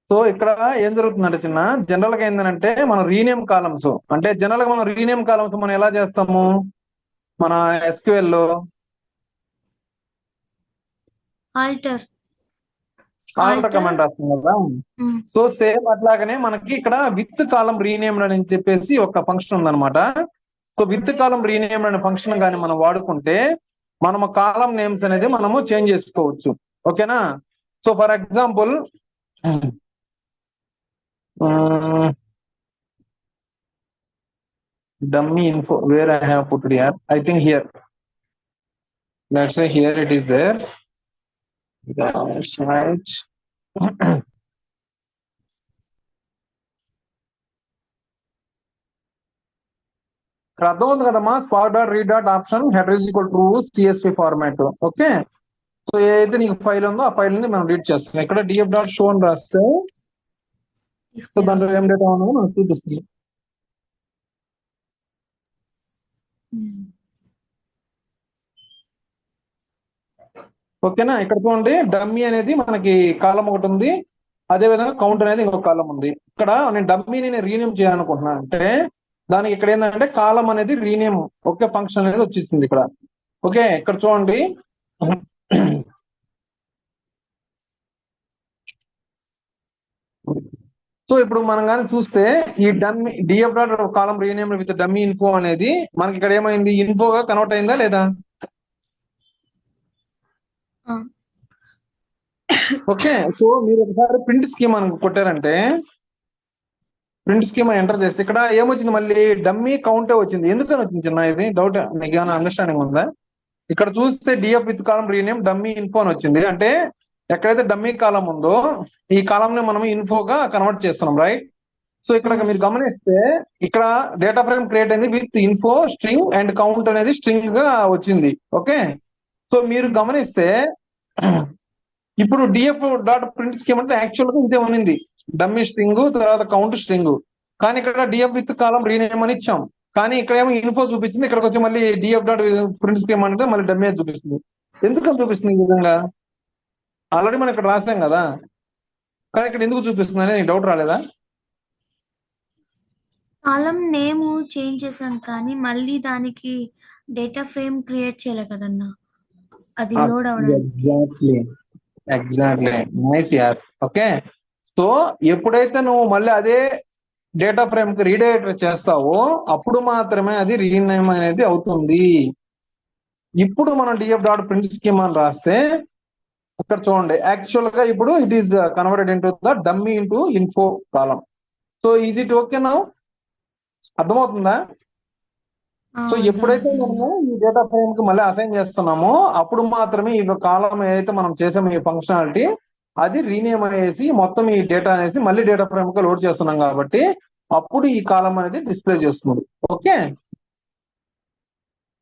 So ఇక్కడ ఏం జరుగుతుందంటే చిన్న జనరల్ గా ఏంటంటే మనం రీనేమ్ కాలమ్స్ అంటే జనరల్ గా మనం రీనేమ్ కాలమ్స్ మనం ఎలా చేస్తాము మన SQL లో ఆల్టర్ ఆల్టర్ కమాండ్ రాస్తాం కదా. సో సేమ్ అట్లాగనే మనకి ఇక్కడ విత్ కాలం రీనేమ్ అని చెప్పేసి ఒక ఫంక్షన్ ఉందన్నమాట. సో విత్ కాలం రీనేమ్ అనే ఫంక్షన్ కానీ మనం వాడుకుంటే మనము కాలం నేమ్స్ అనేది మనము చేంజ్ చేసుకోవచ్చు. ఓకేనా. So for example dummy info where I have put it here. I think here. Let's say here it is there. That's right. ఇక్కడ అర్థం ఉంది కదమ్మా. Spot dot read dot option header is equal to CSV format. Okay. So ఏదైతే నీకు file ఉందో ఆ file ని మనం రీడ్ చేస్తాం. ఇక్కడ df డాట్ షో అని రాస్తే సో దాంట్లో ఏం డేటా ఉన్నదో మనకు చూపిస్తుంది. ఓకేనా. ఇక్కడ చూడండి డమ్మీ అనేది మనకి కాలం ఒకటి ఉంది, అదే విధంగా కౌంట్ అనేది ఇంకొక కాలం ఉంది. ఇక్కడ నేను డమ్మీని నేను రీనేమ్ చేయాలనుకుంటున్నా అంటే దానికి ఇక్కడ ఏంటంటే కాలం అనేది రీనేమ్ ఒకే ఫంక్షన్ అనేది వచ్చేసింది ఇక్కడ. ఓకే. ఇక్కడ చూడండి సో ఇప్పుడు మనం కానీ చూస్తే ఈ dummy df dot column rename with dummy info అనేది మనకి ఇక్కడ ఏమైంది ఇన్ఫోగా కన్వర్ట్ అయిందా లేదా? ఓకే. సో మీరు ఒకసారి ప్రింట్ స్కీమ్ అని కొట్టారంటే ప్రింట్ స్కీమ్ ఎంటర్ చేస్తే ఇక్కడ ఏమొచ్చింది మళ్ళీ డమ్మీ కౌంటే వచ్చింది. ఎందుకని వచ్చింది చిన్న ఇది డౌట్ మీకు ఏమైనా అండర్స్టాండింగ్ ఉందా? ఇక్కడ చూస్తే DF with column rename dummy info అని వచ్చింది. అంటే ఎక్కడైతే డమ్మీ కాలం ఉందో ఈ కాలం ని మనం ఇన్ఫోగా కన్వర్ట్ చేస్తున్నాం, రైట్? సో ఇక్కడ మీరు గమనిస్తే ఇక్కడ డేటా ఫ్రేమ్ క్రియేట్ అయింది with info string and count అనేది స్ట్రింగ్ గా వచ్చింది. ఓకే. సో మీరు గమనిస్తే ఇప్పుడు డిఎఫ్ డాట్ ప్రింట్ స్కీమ్ అంటే యాక్చువల్ గా ఇదే ఉన్నింది, డమ్మీ స్ట్రింగ్ తర్వాత కౌంట్ స్ట్రింగ్. కానీ ఇక్కడ డిఎఫ్ విత్ కాలం రీనేమ్ అని ఇచ్చాం. కానీ ఇక్కడ ఏమో ఇన్ఫో చూపించింది, ఇక్కడికి వచ్చి మళ్ళీ డిఎఫ్ డాట్ ప్రింట్ స్కీమ్ అంటే మళ్ళీ డమ్మీ చూపిస్తుంది. ఎందుకని చూపిస్తుంది ఈ విధంగా? ఆల్రెడీ మనం ఇక్కడ రాసాం కదా, కానీ ఇక్కడ ఎందుకు చూపిస్తుంది అనేది డౌట్ రాలేదా? కాలం నేమ్ చేంజ్ చేసాం కానీ మళ్ళీ దానికి డేటా ఫ్రేమ్ క్రియేట్ చేయలే కదన్నా, అది లోడ్ అవ్వడానికి. ఎగ్జాక్ట్లీ నైస్ యార్. ఓకే. సో ఎప్పుడైతే నువ్వు మళ్ళీ అదే డేటా ఫ్రేమ్ కి రీడైరెక్ట్ చేస్తావో అప్పుడు మాత్రమే అది రీనేమ్ అనేది అవుతుంది. ఇప్పుడు మనం డిఎఫ్ డాట్ ప్రింట్ స్కీమ్ అని రాస్తే ఇక్కడ చూడండి యాక్చువల్ గా ఇప్పుడు it is converted into the dummy into info column. So is it okay now? అర్థమవుతుందా? సో ఎప్పుడైతే మనము ఈ డేటా ఫ్రేమ్ కి మళ్ళీ అసైన్ చేస్తున్నామో అప్పుడు మాత్రమే ఈ కాలం ఏదైతే మనం చేసామో ఈ ఫంక్షనాలిటీ అది రీనేమ్ అయ్యేసి మొత్తం ఈ డేటా అనేసి మళ్ళీ డేటా ఫ్రేమ్ కి లోడ్ చేస్తున్నాం కాబట్టి అప్పుడు ఈ కాలం అనేది డిస్ప్లే చేస్తుంది. ఓకే.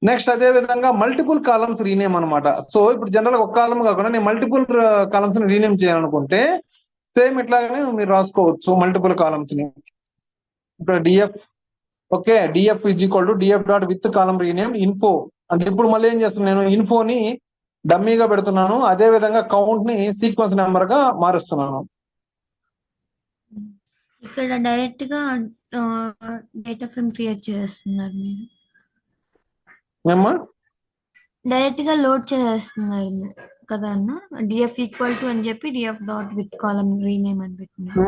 నెక్స్ట్ అదే విధంగా మల్టిపుల్ కాలమ్స్ రీనేమ్ అనమాట. సో ఇప్పుడు జనరల్ గా ఒక కాలం కాకుండా నేను మల్టిపుల్ కాలమ్స్ ని రీనేమ్ చేయాలనుకుంటే సేమ్ ఇట్లాగానే మీరు రాసుకోవచ్చు మల్టిపుల్ కాలమ్స్ ని. ఇక్కడ DF okay DF is equal to DF dot with column rename info అంటే ఇప్పుడు మళ్ళీ ఏం చేస్తున్నాను నేను ఇన్ఫోని డమ్మీగా పెడుతున్నాను, అదే విధంగా కౌంట్ ని సీక్వెన్స్ నెంబర్ గా మారుస్తున్నాను. ఇక్కడ డైరెక్ట్ గా డేటా ఫ్రేమ్ క్రియేట్ చేస్తున్నారు మీరు, డైరెక్ట్ గా లోడ్ చేస్తున్నారు కదా అన్న. డిఎఫ్ ఈక్వల్ టు అని చెప్పి DF dot with column rename అని పెట్టినారు.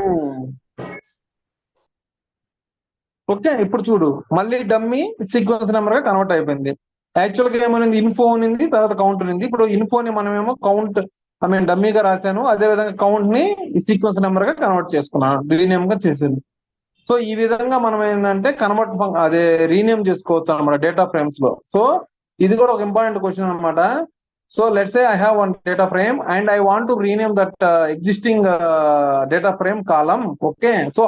ఓకే. ఇప్పుడు చూడు మళ్ళీ డమ్మీ సీక్వెన్స్ నెంబర్ గా కన్వర్ట్ అయిపోయింది. యాక్చువల్ గా ఏమైంది ఇన్ఫో ఉంది తర్వాత కౌంట్ ఉంది. ఇప్పుడు ఇన్ఫోని మనమేమో కౌంట్ డమ్మీగా రాశాను, అదే విధంగా కౌంట్ ని సీక్వెన్స్ నెంబర్ గా కన్వర్ట్ చేసుకున్నాను, రీనేమ్ గా చేసింది. సో ఈ విధంగా మనం ఏంటంటే కన్వర్ట్ అదే రీనేమ్ చేసుకోవచ్చు అనమాట డేటా ఫ్రేమ్స్ లో. సో ఇది కూడా ఒక ఇంపార్టెంట్ క్వశ్చన్ అనమాట. So let's say I have one data frame and I want to rename that existing data frame column. Okay. So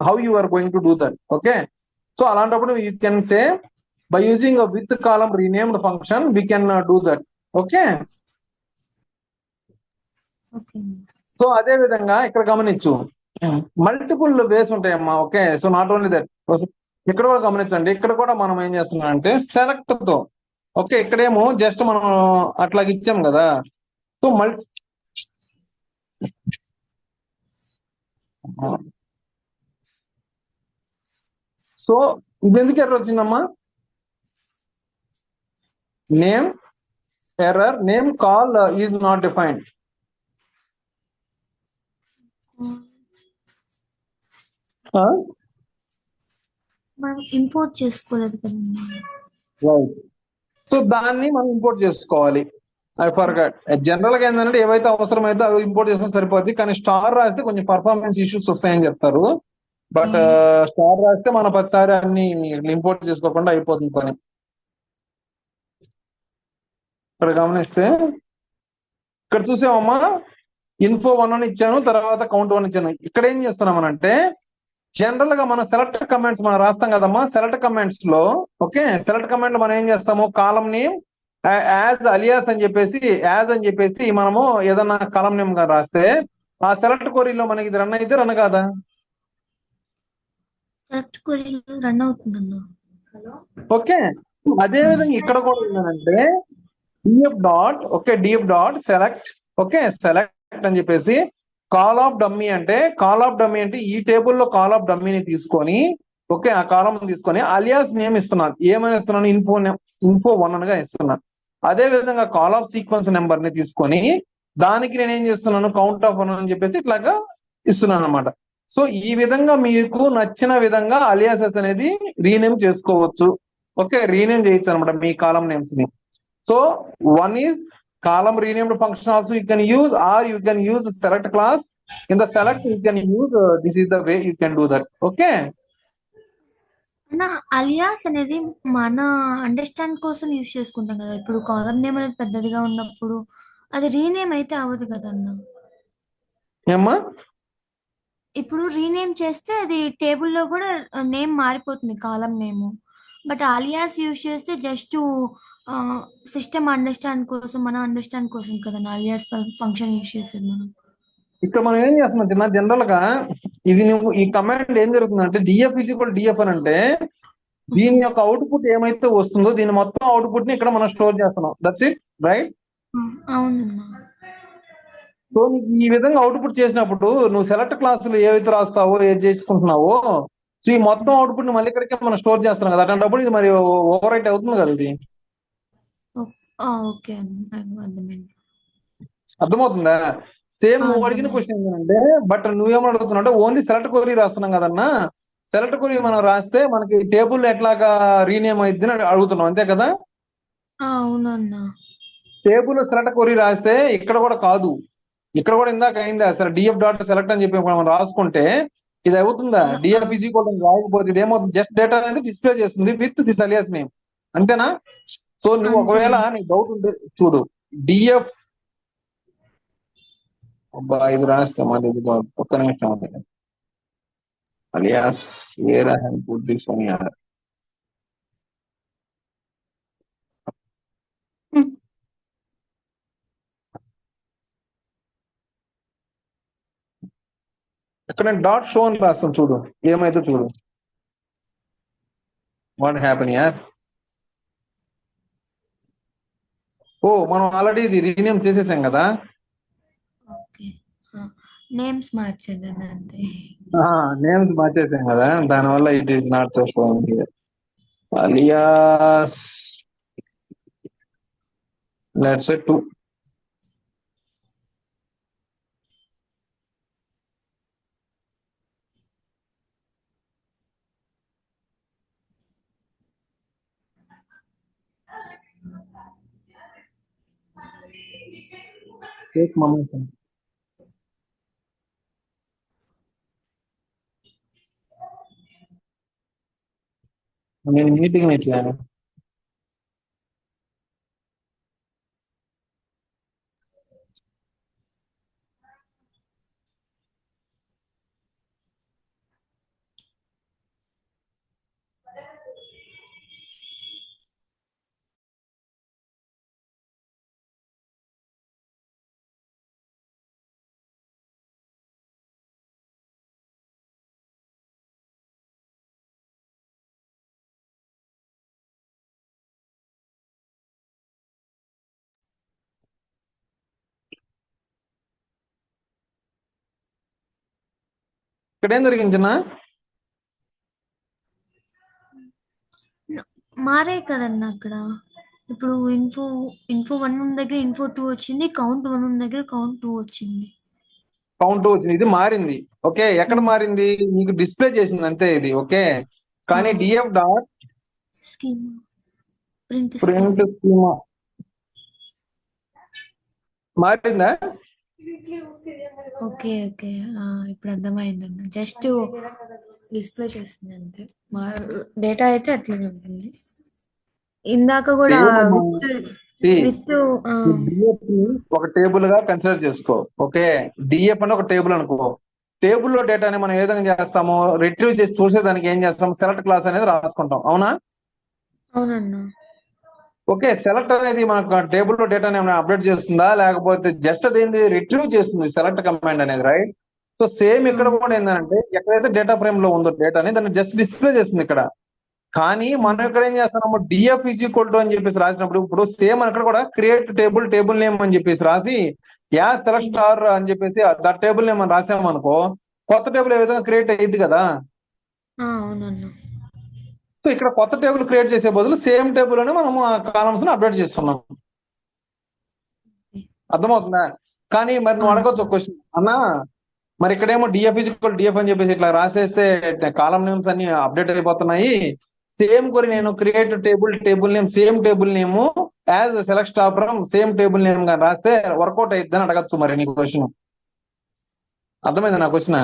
how you are going to do that? Okay. So అలాంటప్పుడు you can say by using with column renamed function we can do that. Okay. So అదే విధంగా ఇక్కడ గమనించు multiple ways ఉంటాయమ్మా. Okay. So not only that, ఇక్కడ కూడా గమనించండి. ఇక్కడ కూడా మనం ఏం చేస్తున్నాం అంటే సెలెక్ట్ తో ఓకే ఇక్కడేమో జస్ట్ మనం అట్లాగ ఇచ్చాం కదా. సో సో సో ఇది ఎందుకు ఎర్రర్ వచ్చిందమ్మా? Name error, name call is not defined. మనం ఇంపోర్ట్ చేసుకోలేదు కదండి. రైట్. సో దాన్ని మనం ఇంపోర్ట్ చేసుకోవాలి. I forgot. జనరల్ గా ఏంటంటే ఏవైతే అవసరమైతే అవి ఇంపోర్ట్ చేసుకుని సరిపోద్ది, కానీ స్టార్ రాస్తే కొంచెం పర్ఫార్మెన్స్ ఇష్యూస్ వస్తాయని చెప్తారు. బట్ స్టార్ రాస్తే మన ప్రతిసారి అన్ని ఇంపోర్ట్ చేసుకోకుండా అయిపోతుంది పని. ఇక్కడ గమనిస్తే ఇక్కడ చూసామమ్మా, info 1 అని ఇచ్చాను, తర్వాత count 1 ఇచ్చాను. ఇక్కడ ఏం చేస్తున్నామనంటే జనరల్ గా మనం సెలెక్ట్ కమాండ్స్ మనం రాస్తాం కదమ్మా. సెలెక్ట్ కమాండ్స్ లో ఓకే, సెలెక్ట్ కమాండ్ లో మనం ఏం చేస్తాము, కాలం నేమ్ యాజ్ అలియాస్ అని చెప్పేసి మనము ఏదన్నా కాలం నేమ్ గా రాస్తే ఆ సెలెక్ట్ క్వరీలో మనకి ఇది రన్ అయితే రన్ కాదా? సెలెక్ట్ క్వరీలో రన్ అవుతుందన్నా. ఓకే, అదే విధంగా ఇక్కడ కూడా ఏంటంటే df dot select, okay select అని చెప్పేసి కాల్ ఆఫ్ డమ్మీ అంటే ఈ టేబుల్లో కాల్ ఆఫ్ డమ్మీని తీసుకొని ఓకే, ఆ కాలం తీసుకొని అలియాస్ నేమ్ ఇస్తున్నాను. ఏమైనా ఇస్తున్నాను, info 1 అనగా ఇస్తున్నాను. అదే విధంగా కాల్ ఆఫ్ సీక్వెన్స్ నెంబర్ ని తీసుకొని దానికి నేను ఏం చేస్తున్నాను, కౌంట్ ఆఫ్ 1 అని చెప్పేసి ఇట్లాగా ఇస్తున్నాను అనమాట. సో ఈ విధంగా మీకు నచ్చిన విధంగా అలియాసెస్ అనేది రీనేమ్ చేసుకోవచ్చు. ఓకే, రీనేమ్ చేయొచ్చు అనమాట మీ కాలం నేమ్స్ ని. So one is column renamed function also you can use, or you can use select class. In the select you can use this is the way you can do that. Okay. అన్నా alias అనేది మన understand కోసం use చేసుకుంటాం కదా. ఇప్పుడు column name అనేది పెద్దదిగా ఉన్నప్పుడు అది రీనేమ్ అయితే అవ్వదు కదన్నా. ఏమ్మా? ఇప్పుడు రీనేమ్ చేస్తే అది టేబుల్లో కూడా నేమ్ మారిపోతుంది, కాలం నేమ్. బట్ అలియాస్ యూజ్ చేస్తే జస్ట్ సిస్టమ్ అండర్స్టాండ్ కోసం, మన అండర్స్టాండ్ కోసం కదన్నా అలియాస్ ఫంక్షన్ యూజ్ చేసేది మనం. ఇక్కడ మనం ఏం చేస్తున్నాం చిన్న, జనరల్ గా ఇది నువ్వు ఈ కమాండ్ ఏం జరుగుతుందంటే df అని అంటే దీని యొక్క అవుట్పుట్ ఏమైతే వస్తుందో దీని మొత్తం అవుట్పుట్ ని ఇక్కడ మనం స్టోర్ చేస్తున్నాం. That's it, right? అవునన్నా. సో నీకు ఈ విధంగా అవుట్పుట్ చేసినప్పుడు నువ్వు సెలెక్ట్ క్లాసులు ఏవైతే రాస్తావో, ఏది చేసుకుంటున్నావో, సో ఈ మొత్తం అవుట్పుట్ ని మళ్ళీ ఇక్కడికే మనం స్టోర్ చేస్తున్నాం కదా. అట్లాంటప్పుడు ఇది మరి ఓవర్ రైట్ అవుతుంది కదా. ఇది ఓకే అన్న, అర్థమైంది. అర్థమవుతుందా? సేమ్ నువ్వు అడిగిన అర్థమైంది. క్వశ్చన్ ఏంటంటే, బట్ నువ్వేమో అడుగుతున్నావు అంటే ఓన్లీ సెలెక్ట్ క్వరీ రాస్తున్నాం కదన్నా. సెలెక్ట్ క్వరీ మనం రాస్తే మనకి టేబుల్ ఎట్లాగా రీనేమ్ అయింది అని అడుగుతున్నాం, అంతే కదా? అవునన్నా. టేబుల్ సెలెక్ట్ క్వరీ రాస్తే ఇక్కడ కూడా కాదు, ఇక్కడ కూడా ఇందాక అయింది అసలు df డాట్ సెలెక్ట్ అని చెప్పి మనం రాసుకుంటే ఇది అవుతుందా? df ఈజ్ ఈక్వల్ రాయకపోతే ఇది ఏమవుతుంది, జస్ట్ డేటా అనేది డిస్ప్లే చేస్తుంది విత్ దిస్ అలియాస్ నేమ్, అంతేనా? సో నువ్వు ఒకవేళ నీకు డౌట్ ఉంటే చూడు, df ఇది రాస్తే మళ్ళీ ఇది ఒక్క నిమిషం ఉంది. Alias where I have put this one యార్. ఇక్కడ నేను డాట్ షో అని రాస్తాను చూడు, ఏమైతే చూడు. వాట్ హ్యాపెన్ యార్? ఓ మనం ఆల్రెడీ ఇది రీనేమ్ చేసేసాం కదా. ఓకే, నేమ్స్ మార్చండి అన్న, అంతే. నేమ్స్ మార్చేసాం కదా, దానివల్ల it is not showing here. Alias let's say 2. Take momentum. నేను మీటింగ్ ఇచ్చాను. ఇక్కడ ఏం జరిగింది చిన్న? మారే కదన్నా అక్కడ. ఇప్పుడు ఇన్ఫో ఇన్ఫో 1 ఉన్న దగ్గర ఇన్ఫో 2 వచ్చింది, కౌంట్ 1 ఉన్న దగ్గర కౌంట్ 2 వచ్చింది. కౌంట్ వచ్చింది, ఇది మారింది. ఓకే, ఎక్కడ మారింది? నీకు డిస్ప్లే చేసింది అంతే ఇది. ఓకే, కానీ DF dot scheme print print schema మారిందా? ఓకే ఓకే, ఇప్పుడు అర్థమైందన్న. జస్ట్ డిస్ప్లే చేస్తుంది అంతే. మా డేటా అయితే అట్లనే ఉంటుంది. ఇందాక కూడా సేమ్ విత్ విత్ డిఎఫ్ ని ఒక టేబుల్ గా కన్సిడర్ చేసుకో. ఓకే, డిఎఫ్ అని ఒక టేబుల్ అనుకో. టేబుల్లో డేటాని మనం ఏ విధంగా చేస్తాము? రిట్రీవ్ చేసి చూసేదానికి ఏం చేస్తాం? సెలెక్ట్ క్లాస్ అనేది రాసుకుంటాం, అవునా? అవునన్నా. ఓకే, సెలెక్ట్ అనేది మనకు టేబుల్లో డేటాని ఏమైనా అప్డేట్ చేస్తుందా, లేకపోతే జస్ట్ అదేంది రిట్రీవ్ చేస్తుంది సెలెక్ట్ కమాండ్ అనేది, రైట్? సో సేమ్ ఇక్కడ కూడా ఏంటంటే ఎక్కడైతే డేటా ఫ్రేమ్ లో ఉందో డేటాని దాన్ని జస్ట్ డిస్ప్లే చేస్తుంది ఇక్కడ. కానీ మనం ఇక్కడ ఏం చేస్తున్నాము? డిఎఫ్ ఈజ్ ఈక్వల్ టు అని చెప్పేసి రాసినప్పుడు ఇప్పుడు సేమ్ అక్కడ కూడా క్రియేట్ టేబుల్ టేబుల్ నేమ్ అని చెప్పేసి రాసి యా సెలెక్ట్ స్టార్ అని చెప్పేసి దట్ టేబుల్ నేమ్ అని రాసాము అనుకో, కొత్త టేబుల్ ఏ విధంగా క్రియేట్ అయ్యింది కదా. అవునన్నా. సో ఇక్కడ కొత్త టేబుల్ క్రియేట్ చేసే బదులు సేమ్ టేబుల్ అని మనము ఆ కాలమ్స్ ని అప్డేట్ చేస్తున్నాం. అర్థమవుతుందా? కానీ మరి నువ్వు అడగొచ్చు ఒక క్వశ్చన్, అన్నా మరి ఇక్కడేమో డిఎఫ్ ఈక్వల్ డిఎఫ్ అని చెప్పేసి ఇట్లా రాసేస్తే కాలం నేమ్స్ అన్ని అప్డేట్ అయిపోతున్నాయి. సేమ్ కొరి నేను create table table name same table name as select star from same table name గా రాస్తే వర్కౌట్ అయిద్దని అడగచ్చు మరి నీకు క్వశ్చన్. అర్థమైందా నా క్వశ్చన్?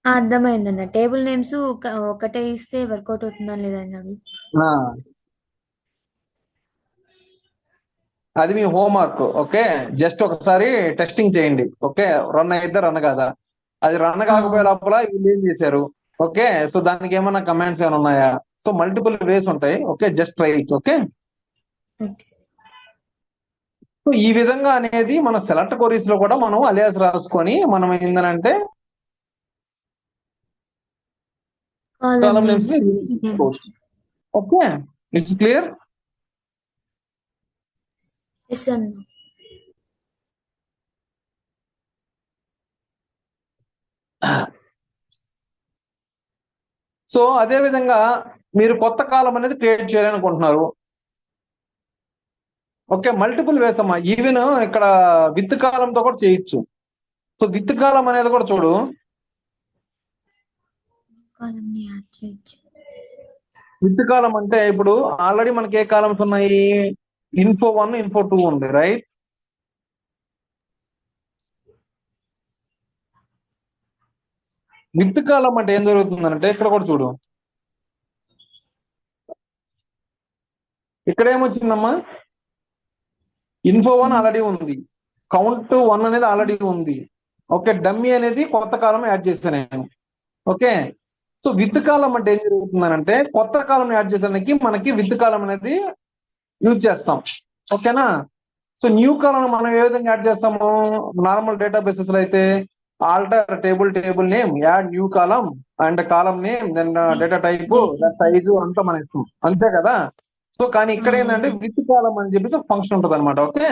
అర్థమైందన్న. టేబుల్ నేమ్స్ ఒకటే ఇస్తే వర్కౌట్ అవుతుందా లేదా అని అడుగు. అది మీ హోంవర్క్. ఓకే, జస్ట్ ఒకసారి టెస్టింగ్ చేయండి. ఓకే, రన్ అయితే రన్ కాదా? అది రన్ కాకపోయే లోపల వీళ్ళు ఏం చేశారు? ఓకే, సో దానికి ఏమైనా కమాండ్స్ ఏమైనా ఉన్నాయా? సో మల్టిపుల్ వేస్ ఉంటాయి. Okay, just try it. Okay, so ఈ విధంగా అనేది మన సెలెక్ట్ క్వరీస్ లో కూడా మనం అలియాస్ రాసుకొని మనం ఏంటంటే కాలమ్ నేమ్స్ ని తీసుకోవచ్చు. Okay, it's clear. ఎస్ అన్న. సో అదే విధంగా మీరు కొత్త కాలం అనేది క్రియేట్ చేయాలనుకుంటున్నారు. ఓకే, మల్టిపుల్ వేస్ అమ్మా. ఈవెన్ ఇక్కడ విత్ కాలంతో కూడా చేయొచ్చు. సో విత్ కాలం అనేది కూడా చూడు. కాలమ్ని యాడ్ చేయొచ్చు. విత్ కాలం అంటే ఇప్పుడు ఆల్రెడీ మనకి ఏ కాలమ్స్ ఉన్నాయి? ఇన్ఫో 1 ఇన్ఫో 2 ఉంది, రైట్? విత్ కాలం అంటే ఏం జరుగుతుందంటే ఇక్కడ కూడా చూడు. ఇక్కడ ఏమొచ్చిందమ్మా? ఇన్ఫో 1 ఆల్రెడీ ఉంది, కౌంట్ 1 అనేది ఆల్రెడీ ఉంది. ఓకే, డమ్మీ అనేది కొత్త కాలం యాడ్ చేశాను నేను. ఓకే, సో విత్ కాలం అంటే ఏం జరుగుతుందనంటే కొత్త కాలం యాడ్ చేసానికి మనకి విత్ కాలం అనేది యూజ్ చేస్తాం. ఓకేనా? సో న్యూ కాలం మనం ఏ విధంగా యాడ్ చేస్తాము? నార్మల్ డేటాబేసెస్ లో అయితే alter table table name add new column and column name then data type then size అంతా మనం ఇస్తాం, అంతే కదా? సో కానీ ఇక్కడ ఏంటంటే విత్ కాలం అని చెప్పేసి ఒక ఫంక్షన్ ఉంటుంది అనమాట. Okay,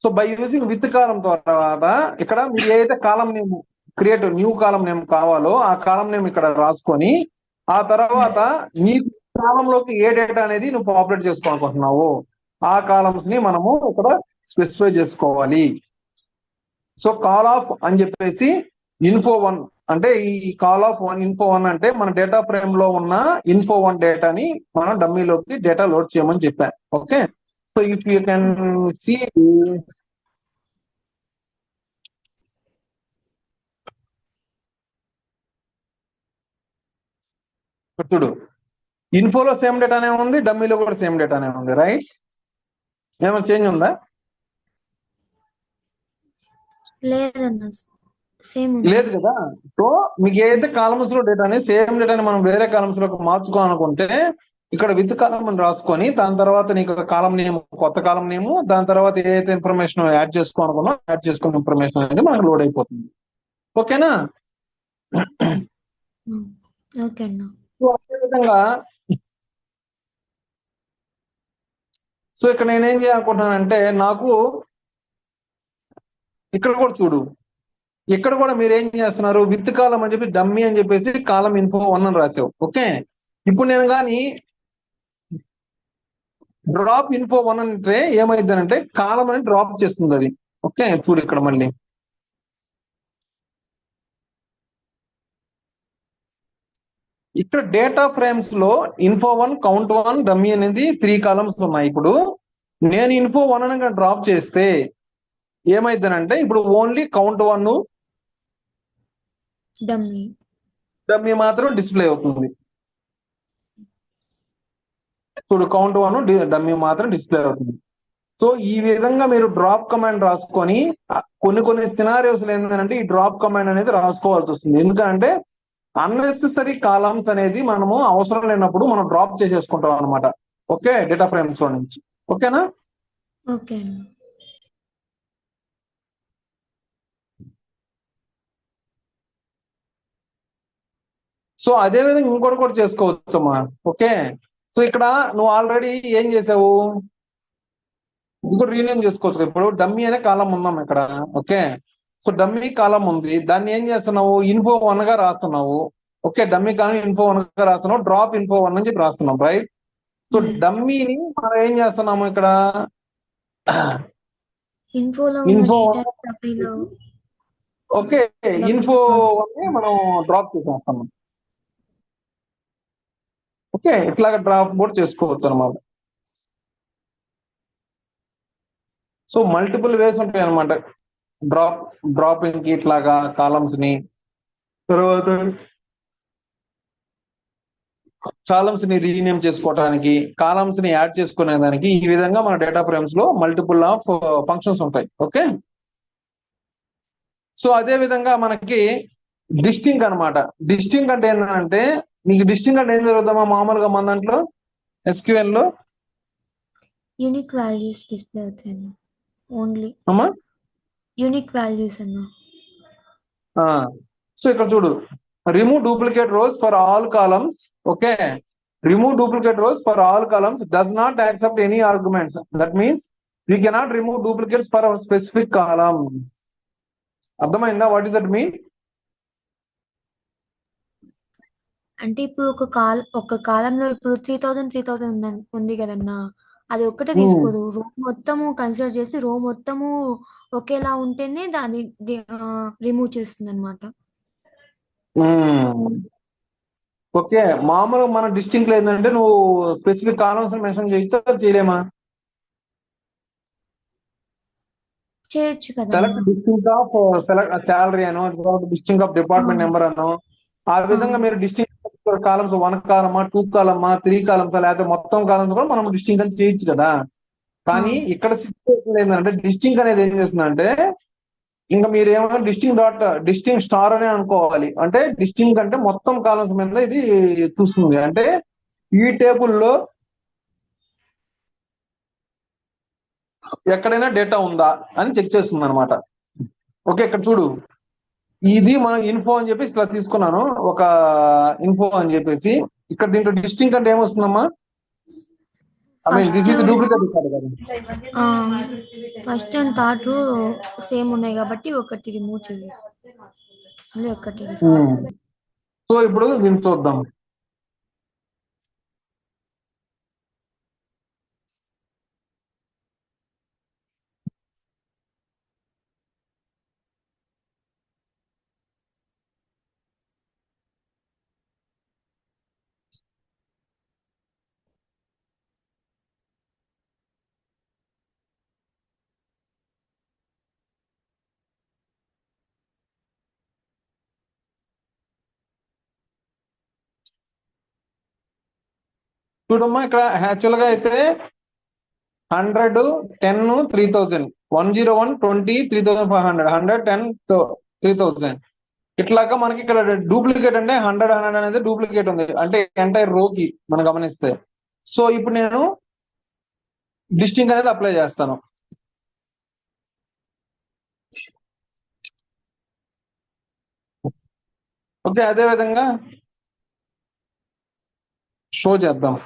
so by using with column తర్వాత ఇక్కడ మీరు ఏదైతే column name create new column name కావాలో ఆ కాలం నేమ్ ఇక్కడ రాసుకొని ఆ తర్వాత నీ కాలంలోకి ఏ డేటా అనేది నువ్వు పాపులేట్ చేసుకోవాలనుకుంటున్నావు ఆ కాలమ్స్ ని మనము ఇక్కడ స్పెసిఫై చేసుకోవాలి. సో కాల్ ఆఫ్ అని చెప్పేసి ఇన్ఫో 1 అంటే ఈ కాల్ ఆఫ్ ఇన్ఫో 1 అంటే మన డేటా ఫ్రేమ్ లో ఉన్న ఇన్ఫో 1 డేటాని మనం డమ్మీలోకి డేటా లోడ్ చేయమని చెప్పాను. Okay, so if you can see చూడు, ఇన్ఫోలో సేమ్ డేటానే ఉంది, డమ్మీలో కూడా సేమ్ డేటానే ఉంది, రైట్? ఏమైనా చేంజ్ ఉందా? లేదన్న, సేమ్ ఉంది. లేదు కదా. సో మీకు ఏదైతే కాలమ్స్ లో డేటాని సేమ్ డేటాని మనం వేరే కాలమ్స్ లోకి మార్చుకోవాలనుకుంటే ఇక్కడ విత్ కాలం అని రాసుకొని దాని తర్వాత నీకు ఒక కాలం నేమ్ కొత్త కాలం నేమ్ దాని తర్వాత ఏదైతే ఇన్ఫర్మేషన్ యాడ్ చేసుకోవాలనుకున్నా యాడ్ చేసుకున్న ఇన్ఫర్మేషన్ అనేది మనకు లోడ్ అయిపోతుంది. ఓకేనా? ఓకే అన్న. సో అదే విధంగా సో ఇక్కడ నేనేం చేయాలనుకుంటున్నానంటే నాకు ఇక్కడ కూడా చూడు, ఇక్కడ కూడా మీరు ఏం చేస్తున్నారు, విత్ కాలం అని చెప్పి డమ్మీ అని చెప్పేసి కాలం ఇన్ఫో 1 అని రాసావు. ఓకే, ఇప్పుడు నేను కానీ డ్రాప్ ఇన్ఫో 1 అంటే ఏమైందనంటే కాలం అని డ్రాప్ చేస్తుంది అది. ఓకే, చూడు ఇక్కడ మళ్ళీ ఇక్కడ డేటా ఫ్రేమ్స్ లో ఇన్ఫో 1, కౌంట్ 1, డమ్మీ అనేది 3 కాలమ్స్ ఉన్నాయి. ఇప్పుడు నేను ఇన్ఫో 1 అని డ్రాప్ చేస్తే ఏమైందనంటే ఇప్పుడు ఓన్లీ కౌంట్ 1, డమ్మీ డమ్మీ మాత్రం డిస్ప్లే అవుతుంది. చూడు, కౌంట్ 1, డమ్మీ మాత్రం డిస్ప్లే అవుతుంది. సో ఈ విధంగా మీరు డ్రాప్ కమాండ్ రాసుకొని కొన్ని సినారియోస్ ఏంటంటే ఈ డ్రాప్ కమాండ్ అనేది రాసుకోవాల్సి వస్తుంది. ఎందుకంటే అన్నెసెసరీ కాలమ్స్ అనేది మనము అవసరం లేనప్పుడు మనం డ్రాప్ చేసేసుకుంటాం అనమాట. ఓకే, డేటా ఫ్రేమ్స్ లో నుంచి. ఓకేనా? ఓకే అన్న. సో అదే విధంగా ఇంకోటి కూడా చేసుకోవచ్చు అమ్మా. ఓకే, సో ఇక్కడ నువ్వు ఆల్రెడీ ఏం చేసావు, ఇది కూడా రీనేమ్ చేసుకోవచ్చు. ఇప్పుడు డమ్మీ అనే కాలం ఉందాం ఇక్కడ. ఓకే, సో డమ్మీ కాలం ఉంది, దాన్ని ఏం చేస్తున్నావు, ఇన్ఫో 1 గా రాస్తున్నావు. ఓకే, డమ్మీ కాలం ఇన్ఫో 1 గా రాస్తున్నావు, డ్రాప్ ఇన్ఫో 1 అని చెప్పి రాస్తున్నాం, రైట్? సో డమ్మీని మనం ఏం చేస్తున్నాము ఇక్కడ, ఇన్ఫోలో ఉన్న ఇన్ఫో డేటా డమ్మీలో ఓకే, ఇన్ఫో drop అని మనం డ్రాప్ చేసేస్తాం. ఓకే, ఇట్లాగా డ్రాప్ కూడా చేసుకోవచ్చు అనమాట. సో మల్టిపుల్ వేస్ ఉంటాయి అనమాట డ్రాపింగ్ కి, ఇట్లాగా కాలమ్స్ ని, తర్వాత కాలమ్స్ ని రీనేమ్ చేసుకోవడానికి, కాలమ్స్ ని యాడ్ చేసుకునే దానికి, ఈ విధంగా మన డేటా ఫ్రేమ్స్ లో మల్టిపుల్ ఆఫ్ ఫంక్షన్స్ ఉంటాయి. ఓకే, సో అదే విధంగా మనకి డిస్టింగ్ అన్నమాట. డిస్టింగ్ అంటే ఏంటంటే, మీకు డిస్టింగ్ అంటే ఏం జరుగుతుందమ్మా మామూలుగా మన దాంట్లో ఎస్క్యూఎల్ లో యూనిక్ వాల్యూస్ డిస్ప్లే అవుతాయి అన్న. ఓన్లీ అమ్మా. యూనిక్ వాల్యూస్ అన్న. సో ఇక్కడ చూడు, remove duplicate rows for all columns. Okay, remove duplicate rows for all columns does not accept any arguments. That means we cannot remove duplicates for our specific column. అర్థమైందా? What is that mean? అంటే ఇప్పుడు ఒక కాలంలో ఇప్పుడు 3000 ఉంది కదన్నా, అది ఒక్కటే తీసుకోదు. రో మొత్తము కన్సిడర్ చేసి రో మొత్తము ఒకేలా ఉంటేనే దాన్ని రిమూవ్ చేస్తుంది అనమాట. ఓకే, మామూలుగా మన డిస్టింక్ ఏంటంటే నువ్వు స్పెసిఫిక్ కాలమ్స్ మెన్షన్ చేయొచ్చా, చేయలేమా? చేయొచ్చు కదన్నా. Select distinct of select salary అనో, డిస్టింక్ ఆఫ్ డిపార్ట్మెంట్ నెంబర్ అనో, ఆ విధంగా మీరు డిస్టింక్ కాలమ్స్ 1 కాలమా, 2 కాలమా, 3 కాలమ్స్, లేకపోతే మొత్తం కాలమ్స్ కూడా మనం డిస్టింక్ అని చేయొచ్చు కదా. కానీ ఇక్కడ సిచ్యువేషన్ ఏంటంటే డిస్టింక్ అనేది ఏం చేస్తుందంటే, ఇంకా మీరు ఏమైనా డిస్టింగ్ స్టార్ అనే అనుకోవాలి. అంటే డిస్టింగ్ అంటే మొత్తం కాలమ్స్ మీద ఇది చూస్తుంది. అంటే ఈ టేబుల్లో ఎక్కడైనా డేటా ఉందా అని చెక్ చేస్తుంది అనమాట. ఓకే, ఇక్కడ చూడు, ఇది మనం ఇన్ఫో అని చెప్పేసి ఇలా తీసుకున్నాను, ఒక ఇన్ఫో అని చెప్పేసి. ఇక్కడ దీంట్లో డిస్టింక్ అంటే ఏమొస్తుందమ్మా? I mean this is duplicate record కదా. First and third row same ఉన్నాయి కాబట్టి ఒకటి రిమూవ్ చేసేసి మళ్ళీ ఒకటి సో ఇప్పుడు దీన్ని చూద్దాం. చూడమ్మా, ఇక్కడ యాక్చువల్ గా అయితే 100, 10, 3000, 101, 20, 3500, 100, 10, 3000. ఇట్లాగా మనకి ఇక్కడ డూప్లికేట్ అంటే 100 అనేది డూప్లికేట్ ఉంది, అంటే ఎంటైర్ రోకి మనం గమనిస్తే. సో ఇప్పుడు నేను డిస్టింగ్ అనేది అప్లై చేస్తాను. ఓకే, అదే విధంగా షో చేద్దాం.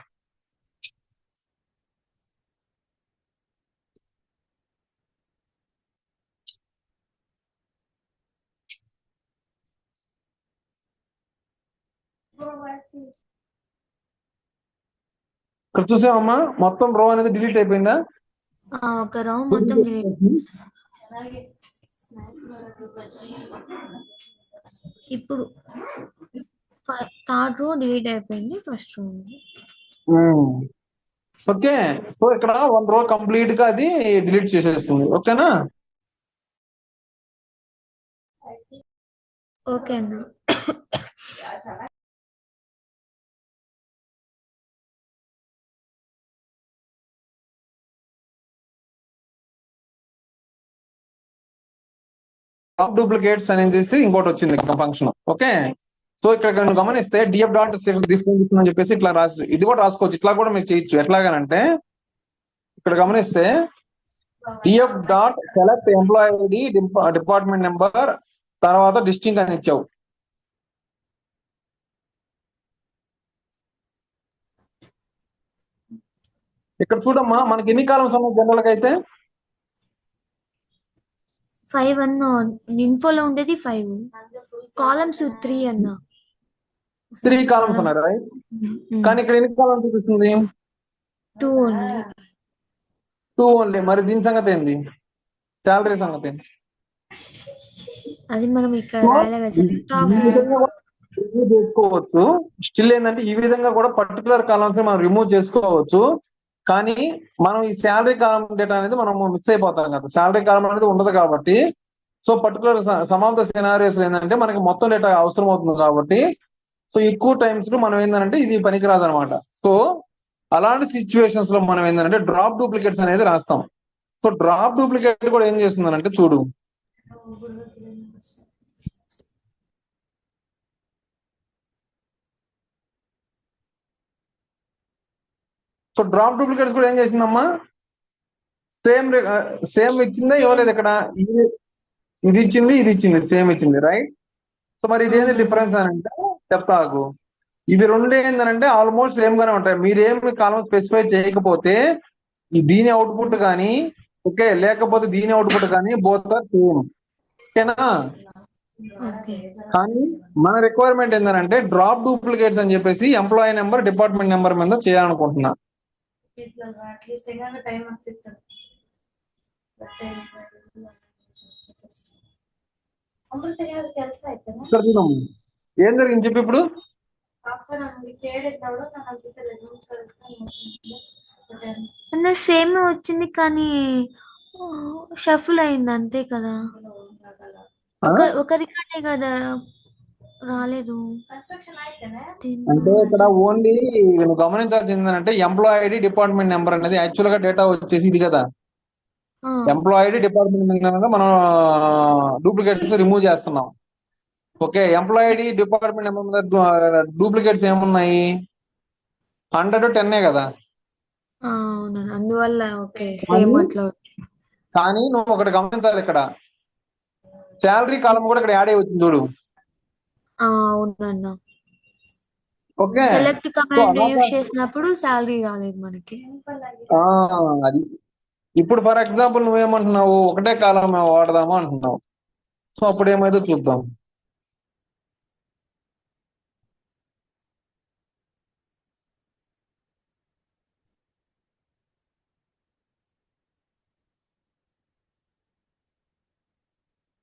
ఇక్కడ చూసామమ్మా, మొత్తం రో అనేది డిలీట్ అయిపోయిందా? ఒక రౌ మొత్తం డిలీట్. ఇప్పుడు థర్డ్ రో డిలీట్ అయిపోయింది, ఫస్ట్ రో ఉంది. ఓకే, సో ఇక్కడ 1 రో కంప్లీట్ గా అది డిలీట్ చేసేస్తుంది. ఓకేనా? ఓకే అన్న. డ్రాప్ డూప్లికేట్స్ అనేది ఇంకోటి వచ్చింది ఫంక్షన్. ఓకే, సో ఇక్కడ నువ్వు గమనిస్తే డిఎఫ్ డాట్ తీసుకొని చెప్పేసి ఇట్లా రాసి, ఇది కూడా రాసుకోవచ్చు. ఇట్లా కూడా మీరు చేయొచ్చు. ఎట్లాగానంటే ఇక్కడ గమనిస్తే DF dot select employee ID, department number, తర్వాత డిస్టింగ్ అని ఇచ్చావు. ఇక్కడ చూడమ్మా, మనకి ఎన్ని కాలమ్స్ ఉన్నాయి జనరల్ గా అయితే? 5 అన్న. ఇన్ఫోలో ఉండేది 5, కాలమ్స్ 3 అన్న. 3 కాలమ్స్ ఉన్నాయి రైట్. కానీ ఇక్కడ ఎన్ని కాలమ్స్ చూపిస్తుంది? 2 ఓన్లీ. 2 ఓన్లీ. మరి దీని సంగతి ఏంది? శాలరీ సంగతి ఏంటి? అది మనం ఇక్కడ రాయలేగా, సెలెక్ట్ ఆఫ్. రిమూవ్ చేసుకోవచ్చు. స్టిల్ ఏంటంటే ఈ విధంగా కూడా పర్టికులర్ కాలమ్స్ మనం రిమూవ్ చేసుకోవచ్చు. కానీ మనం ఈ శాలరీ కాలం డేటా అనేది మనం మిస్ అయిపోతాం కదా. శాలరీ కాలం అనేది ఉండదు కాబట్టి, so particular some of the scenarios ఏంటంటే మనకి మొత్తం డేటా అవసరం అవుతుంది కాబట్టి, సో ఎక్కువ టైమ్స్ లో మనం ఏంటంటే ఇది పనికిరాదు అనమాట. సో అలాంటి సిచ్యువేషన్స్ లో మనం ఏంటంటే డ్రాప్ డూప్లికేట్స్ అనేది రాస్తాం. సో డ్రాప్ డూప్లికేట్ కూడా ఏం చేస్తుందంటే చూడు, సో డ్రాప్ డూప్లికేట్స్ కూడా ఏం చేసిందమ్మా, సేమ్ ఇచ్చిందా ఇవ్వలేదు? ఇక్కడ ఇది ఇచ్చింది, ఇది ఇచ్చింది, సేమ్ ఇచ్చింది రైట్. సో మరి ఇదేంటి డిఫరెన్స్ అని అంటే చెప్తాకు. ఇవి రెండు ఏంటంటే ఆల్మోస్ట్ సేమ్ గానే ఉంటాయి. మీరేమి కాలం స్పెసిఫై చేయకపోతే దీని అవుట్పుట్ కానీ, ఓకే, లేకపోతే దీని అవుట్పుట్ కానీ బోత్ ఆర్ సేమ్. ఓకేనా? కానీ మన రిక్వైర్మెంట్ ఏంటంటే డ్రాప్ డూప్లికేట్స్ అని చెప్పేసి ఎంప్లాయీ నెంబర్, డిపార్ట్మెంట్ నెంబర్ మీద చేయాలనుకుంటున్నా. ఏం జరిగింది చెప్పి ఇప్పుడు? సేమ్ వచ్చింది కానీ షఫుల్ అయింది అంతే కదా. ఒక రికార్డే కదా రాలేదు. అంటే ఇక్కడ ఓన్లీ నువ్వు గమనించాల్సింది ఏంటంటే ఎంప్లాయీ ఐడి, డిపార్ట్మెంట్ నెంబర్ అనేది యాక్చువల్ గా డేటా వచ్చేసి ఇది కదా. ఎంప్లాయీ ఐడి, డిపార్ట్మెంట్ నెంబర్ మనం డూప్లికేట్స్ రిమూవ్ చేస్తున్నాం. Okay, employee ID, department number మీద డూప్లికేట్స్ ఏమున్నాయి? 100, 10 కదా. అందువల్ల ఓకే సేమ్ అట్లా. కానీ నువ్వు ఒకటి గమనించాలి, ఇక్కడ శాలరీ కాలం కూడా ఇక్కడ యాడ్ అయ్యి వచ్చింది చూడు. అవునన్నా. ఓకే, సెలెక్ట్ కమాండ్ యూస్ చేసినప్పుడు శాలరీ రాలేదు మనకి. అది ఇప్పుడు ఫర్ ఎగ్జాంపుల్ నువ్వేమంటున్నావు, ఒకటే కాలం వాడదాము అంటున్నావు. సో అప్పుడు ఏమైతే చూద్దాం.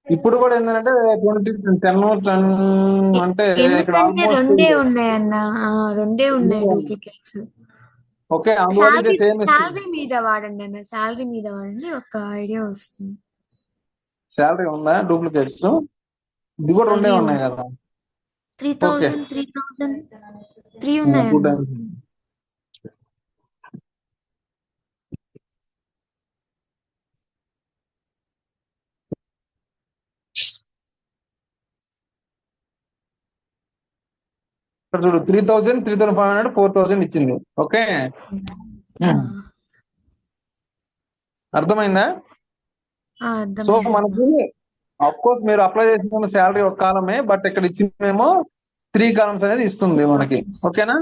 ఇప్పుడు కూడా ఏంటంటే 20, 10 అంటే ఇక్కడ ఆల్మోస్ట్ రెండే ఉన్నాయన్న. రెండే ఉన్నాయి డూప్లికేట్స్. ఓకే, శాలరీ మీద వాడండి అన్న, శాలరీ మీద వాడండి, ఒక ఐడియా వస్తుంది. శాలరీ ఉందా డూప్లికేట్స్? ఇది కూడా రెండే ఉన్నాయి కదా. 3000, 3 ఉన్నాయి. చూడు 3000, 3500, 4000 ఇచ్చింది. ఓకే, అర్థమైందా? సో మనకి అఫ్ కోర్స్ మీరు అప్లై చేసిన శాలరీ ఒక కాలమే, బట్ ఇక్కడ ఇచ్చిందేమో 3 కాలమ్స్ అనేది ఇస్తుంది మనకి. ఓకేనా?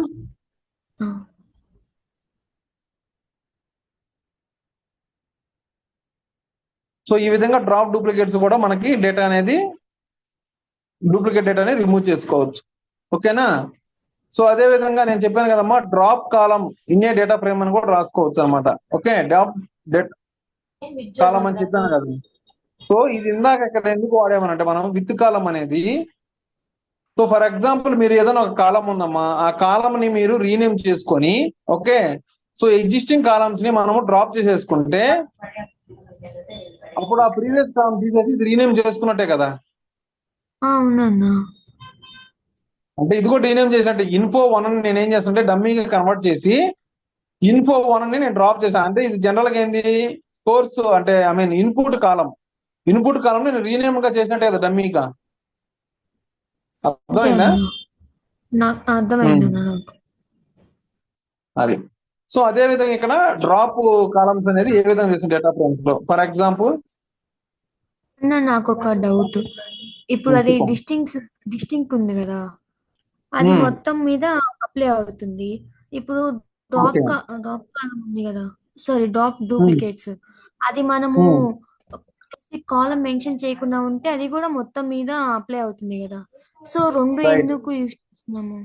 సో ఈ విధంగా డ్రాప్ డూప్లికేట్స్ కూడా మనకి డేటా అనేది, డూప్లికేట్ డేటా అనేది రిమూవ్ చేసుకోవచ్చు. ఓకేనా? సో అదే విధంగా నేను చెప్పాను కదమ్మా, drop column in a data frame అని కూడా రాసుకోవచ్చు అనమాట. ఓకే, డ్రాప్ కాలం అని చెప్పాను కదా. సో ఇది ఇందాక ఇక్కడ ఎందుకు వాడామనంటే మనం విత్ కాలం అనేది, సో ఫర్ ఎగ్జాంపుల్ మీరు ఏదైనా ఒక కాలం ఉందమ్మా, ఆ కాలం ని మీరు రీనేమ్ చేసుకొని, ఓకే, సో ఎగ్జిస్టింగ్ కాలమ్స్ ని మనము డ్రాప్ చేసేసుకుంటే అప్పుడు ఆ ప్రీవియస్ కాలం తీసేసి ఇది రీనేమ్ చేసుకున్నట్టే కదా. అవునన్నా. అంటే ఇది కూడా రీనేమ్ చేసినట్టే. info1 అని నేను ఏం చేస్తుంటే డమ్మీగా కన్వర్ట్ చేసి info1 అని నేను డ్రాప్ చేశాను. అంటే ఇది జనరల్ గా ఏంది, సోర్స్ అంటే ఐ మీన్ ఇన్పుట్ కాలం నేను రీనేమ్ గా చేసినట్టే కదా డమ్మీగా. ఓకే అర్థమైందా? అన్నా, నాకు అర్థమైందన్నా నాకు. అది. సో అదే విధంగా ఇక్కడ డ్రాప్ కాలమ్స్ అనేది ఏ విధంగా చేస్తుంది డేటా ఫ్రేమ్స్ లో. ఫర్ ఎగ్జాంపుల్ అన్నా నాకు ఒక డౌట్. ఇప్పుడు అది డిస్టింక్ట్ ఉంది కదా, అది మొత్తం మీద అప్లై అవుతుంది. ఇప్పుడు ఓకే. డ్రాప్ కాలం ఉంది కదా, సారీ డ్రాప్ డూప్లికేట్స్, అది మనము కాలం మెన్షన్ చేయకుండా ఉంటే అది కూడా మొత్తం మీద అప్లై అవుతుంది కదా. సో రెండు రైట్, ఎందుకు యూజ్ చేస్తున్నాము?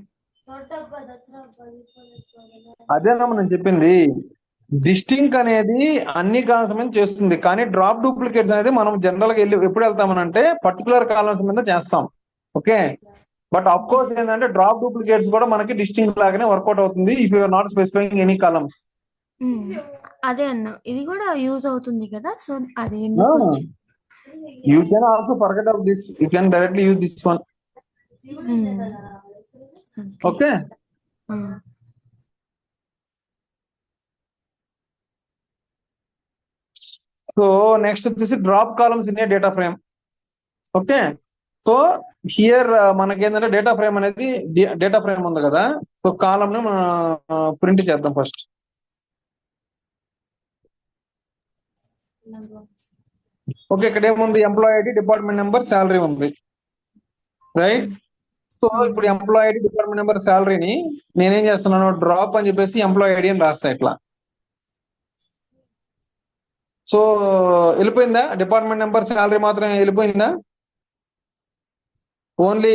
అదేనమ్మా నేను చెప్పింది. డిస్టింక్ అనేది అన్ని కాలమ్స్ మీద చేస్తుంది, కానీ డ్రాప్ డూప్లికేట్స్ అనేది మనం జనరల్ గా ఎప్పుడు వెళ్తామనంటే పర్టికులర్ కాలమ్స్ మీద చేస్తాం. ఓకే, బట్ అఫ్ కోర్స్ ఏంటంటే డ్రాప్ డూప్లికేట్స్ కూడా మనకి డిస్టింక్ లాగానే వర్కౌట్ అవుతుంది if you're not specifying any columns. అదే అన్న, ఇది కూడా యూజ్ అవుతుంది కదా, సో అది ఎందుకు వచ్చింది. You can also forget of this, you can directly use this one. Okay, so next వచ్చేసి drop columns in a data frame. Okay, so here మనకి ఏంటంటే డేటా ఫ్రేమ్ అనేది డేటా ఫ్రేమ్ ఉంది కదా, సో కాలమ్ ని మనం ప్రింట్ చేద్దాం first. Okay, ఇక్కడ ఏముంది, employee ID, department number, salary ఉంది, రైట్. సో ఇప్పుడు ఎంప్లాయీ ఐడి, డిపార్ట్మెంట్ నెంబర్, శాలరీని నేనేం చేస్తున్నాను, డ్రాప్ అని చెప్పేసి ఎంప్లాయీ ఐడి అని రాస్తా ఇట్లా. సో వెళ్ళిపోయిందా, డిపార్ట్మెంట్ నెంబర్ శాలరీ మాత్రం వెళ్ళిపోయిందా, ఓన్లీ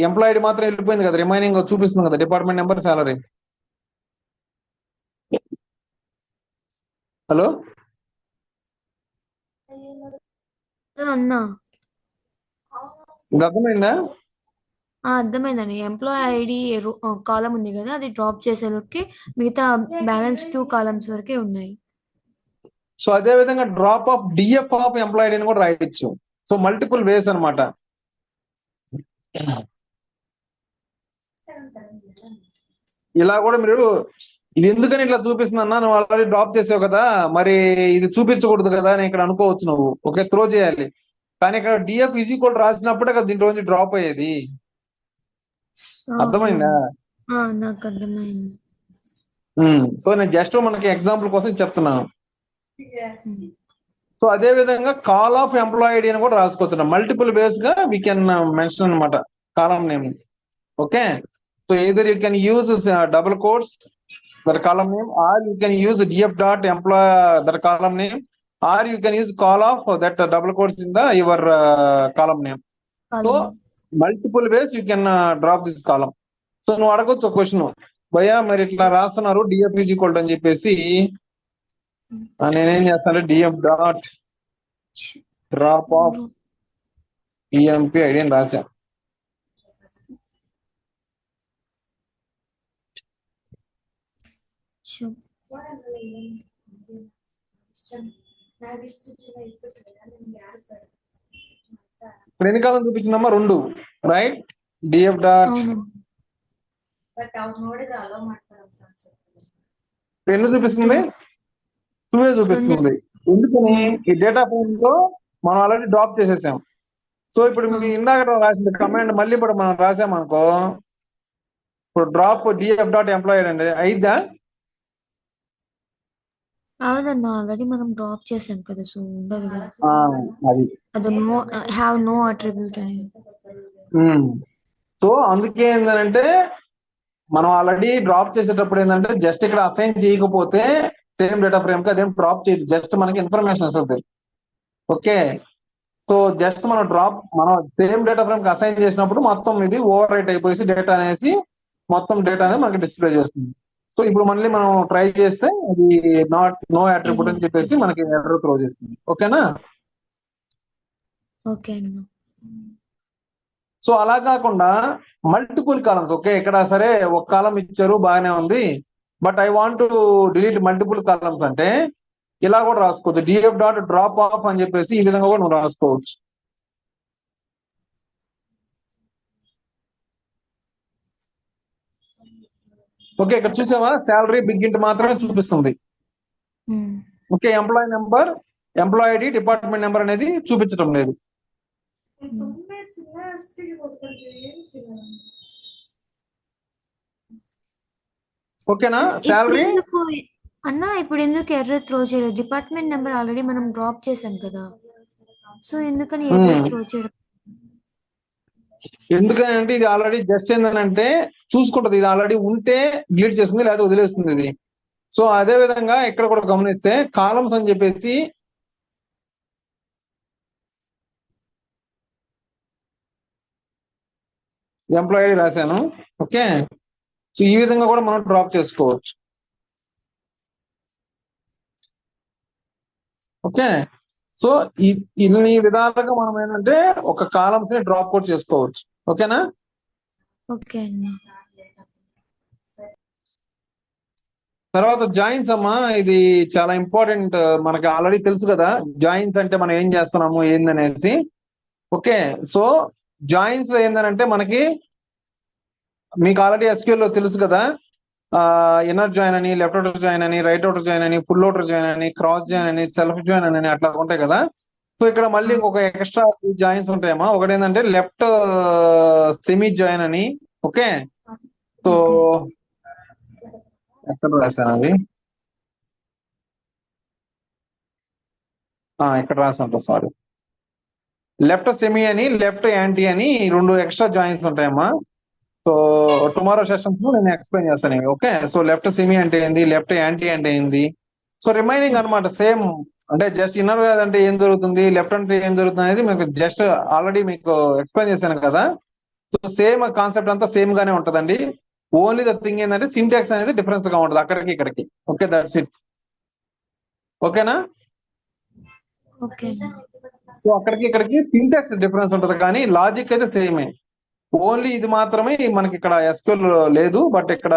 ఎంప్లాయీ ఐడి మాత్రం వెళ్ళిపోయింది కదా, రిమైనింగ్ చూపిస్తుంది కదా డిపార్ట్మెంట్ నెంబర్, శాలరీ. హలో అన్నా, ఇది అర్థమైందా? అర్థమైందండి. ఎంప్లాయీ ఐడి కాలం ఉంది కదా, అది డ్రాప్ చేసేలోకి మిగతా బ్యాలెన్స్ 2 కాలమ్స్ వరకే ఉన్నాయి. సో అదే విధంగా drop of DF of employee అని కూడా రాయొచ్చు. సో మల్టిపుల్ వేస్ అన్నమాట. ఇలా కూడా మీరు, ఇది ఎందుకని ఇట్లా చూపిస్తుంది అన్నా, నువ్వు ఆల్రెడీ డ్రాప్ చేసావు కదా, మరి ఇది చూపించకూడదు కదా అని ఇక్కడ అనుకోవచ్చు నువ్వు. ఓకే, త్రో చేయాలి, కానీ ఇక్కడ డిఎఫ్ ఈజ్ ఈక్వల్ రాసినప్పుడే కదా దీంట్లో నుంచి డ్రాప్ అయ్యేది. అర్థమైందా? నాకు అర్థమైంది. సో నేను జస్ట్ మనకి ఎగ్జాంపుల్ కోసం చెప్తున్నాను. సో అదే విధంగా కాల్ ఆఫ్ ఎంప్లాయీ ఐడి అని కూడా రాసుకోవచ్చు. మల్టిపుల్ వేస్ గా వీ కెన్ మెన్షన్ అనమాట column name. Okay, so either you can use double quotes that column name, or you can use DF dot employ that column name, or you can use col of that double quotes in the your column name. So multiple ways you can drop this column. So నువ్వు అడగొచ్చు question, భయ్యా మరి ఇట్లా రాస్తున్నారు DF is equal అని చెప్పేసి, నేనేం చేస్తాను, DF dot drop of EMP ID అని రాశా. ఇప్పుడు ఎన్ని కాలం చూపించిందమ్మా, 2, రైట్. డిఎఫ్ డాట్ ఎన్ని చూపిస్తుంది, 2 చూపిస్తుంది. ఎందుకని, ఈ డేటా ఫ్రేమ్ లో మనం ఆల్రెడీ డ్రాప్ చేసేసాం. సో ఇప్పుడు మీ ఇందాక రాసిన కమాండ్ మళ్ళీ ఇప్పుడు మనం రాసామనుకో, ఇప్పుడు డ్రాప్ డిఎఫ్ డాట్ ఎంప్లాయీ అండి అయిద్దా? అవునన్నా, ఆల్రెడీ మనం డ్రాప్ చేసాం కదా, సో ఉండదు కదా. అది హ్యావ్ నో అట్రిబ్యూట్ అని. సో అందుకే ఏంటంటే మనం ఆల్రెడీ డ్రాప్ చేసేటప్పుడు ఏంటంటే జస్ట్ ఇక్కడ అసైన్ చేయకపోతే సేమ్ డేటా ఫ్రేమ్ కి అదేం డ్రాప్ చేయదు, జస్ట్ మనకి ఇన్ఫర్మేషన్ వస్తుంది. ఓకే, సో జస్ట్ మనం సేమ్ డేటా ఫ్రేమ్ కి అసైన్ చేసినప్పుడు మొత్తం ఇది ఓవర్ రైట్ అయిపోయి డేటా అనేసి మొత్తం డేటా అనేది మనకి డిస్ప్లే చేస్తుంది. సో ఇప్పుడు మళ్ళీ మనం ట్రై చేస్తే అది నో అట్రిబ్యూట్ అని చెప్పేసి మనకి ఎర్రర్ త్రో చేస్తుంది. ఓకేనా? ఓకే అన్న. సో అలా కాకుండా మల్టిపుల్ కాలమ్స్. ఓకే, ఇక్కడ సరే ఒక కాలం ఇచ్చారు బాగానే ఉంది, but I want to delete multiple columns అంటే ఇలా కూడా రాసుకోవచ్చు. డిఎఫ్ డాట్ డ్రాప్ ఆఫ్ అని చెప్పేసి ఈ విధంగా కూడా నువ్వు రాసుకోవచ్చు. ఓకే, ఇక్కడ చూసావా శాలరీ బిగ్ ఇంట్ మాత్రమే చూపిస్తుంది. Okay, employee number, employee ID, department number అనేది చూపించడం లేదు. ఓకేనా? శాలరీ అన్న ఇప్పుడు ఎందుకు ఎర్రర్ త్రో చేయలేదు? డిపార్ట్మెంట్ నెంబర్ ఆల్రెడీ మనం డ్రాప్ చేసాం కదా, సో ఎందుకని ఎర్రర్ త్రో చేయడం? ఎందుకని అంటే ఇది ఆల్రెడీ జస్ట్ ఏంటంటే చూసుకుంటది, ఇది ఆల్రెడీ ఉంటే డిలీట్ చేస్తుంది లేదా వదిలేస్తుంది ఇది. సో అదే విధంగా ఇక్కడ కూడా గమనిస్తే కాలమ్స్ అని చెప్పేసి ఎంప్లాయీ రాశాను. ఓకే, సో ఈ విధంగా కూడా మనం డ్రాప్ చేసుకోవచ్చు. ఓకే, సో ఇన్ని విధాలుగా మనం ఏంటంటే ఒక కాలమ్స్ ని డ్రాప్ కూడా చేసుకోవచ్చు. ఓకేనా? ఓకే అన్న. తర్వాత జాయిన్స్ అమ్మా, ఇది చాలా ఇంపార్టెంట్. మనకి ఆల్రెడీ తెలుసు కదా జాయిన్స్ అంటే మనం ఏం చేస్తున్నాము ఏందనేసి. ఓకే, సో జాయిన్స్ లో ఏందనంటే మనకి మీకు ఆల్రెడీ ఎస్క్యూఎల్ లో తెలుసు కదా, ఇన్నర్ జాయిన్ అని, లెఫ్ట్ అవుటర్ జాయిన్ అని, రైట్ అవుటర్ జాయిన్ అని, ఫుల్ అవుటర్ జాయిన్ అని, క్రాస్ జాయిన్ అని, సెల్ఫ్ జాయిన్ అని అట్లా ఉంటాయి కదా. సో ఇక్కడ మళ్ళీ ఒక ఎక్స్ట్రా జాయిన్స్ ఉంటాయమ్మా. ఒకటి ఏంటంటే లెఫ్ట్ సెమీ జాయిన్ అని. ఓకే, సో ఎక్కడ రాశాను అది, ఇక్కడ రాసి ఉంటా, సారీ. లెఫ్ట్ సెమీ అని, లెఫ్ట్ యాంటీ అని రెండు ఎక్స్ట్రా జాయిన్స్ ఉంటాయమ్మా. సో టుమారో సెషన్స్ లో నేను ఎక్స్ప్లెయిన్ చేస్తాను ఇవి. ఓకే, సో లెఫ్ట్ సెమీ అంటే ఏంది, లెఫ్ట్ యాంటీ అంటే ఏంది, సో రిమైనింగ్ అనమాట సేమ్. అంటే జస్ట్ ఇన్నర్ అంటే ఏం జరుగుతుంది, లెఫ్ట్ అంటే ఏం జరుగుతుంది అనేది మీకు జస్ట్ ఆల్రెడీ మీకు ఎక్స్ప్లెయిన్ చేశాను కదా. సో సేమ్ కాన్సెప్ట్ అంతా సేమ్ గానే ఉంటదండి. ఓన్లీ ద థింగ్ ఏంటంటే సింటాక్స్ అనేది డిఫరెన్స్ గా ఉంటుంది అక్కడికి ఇక్కడికి. Okay, that's it. ఓకేనా? ఓకే. సో అక్కడికి ఇక్కడికి సింటాక్స్ డిఫరెన్స్ ఉంటుంది కానీ లాజిక్ అయితే సేమే. ఓన్లీ ఇది మాత్రమే మనకి ఇక్కడ ఎస్క్యూఎల్ లేదు, బట్ ఇక్కడ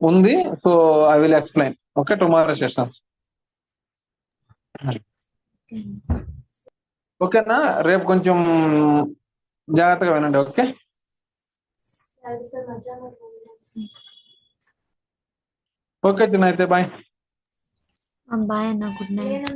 ఉంది. So I will explain. Okay, tomorrow sessions. ఓకేనా? రేపు కొంచెం జాగ్రత్తగా వినండి. ఓకే, ఓకే చిన్న అయితే బాయ్. బాయ్ అన్న, గుడ్ నైట్.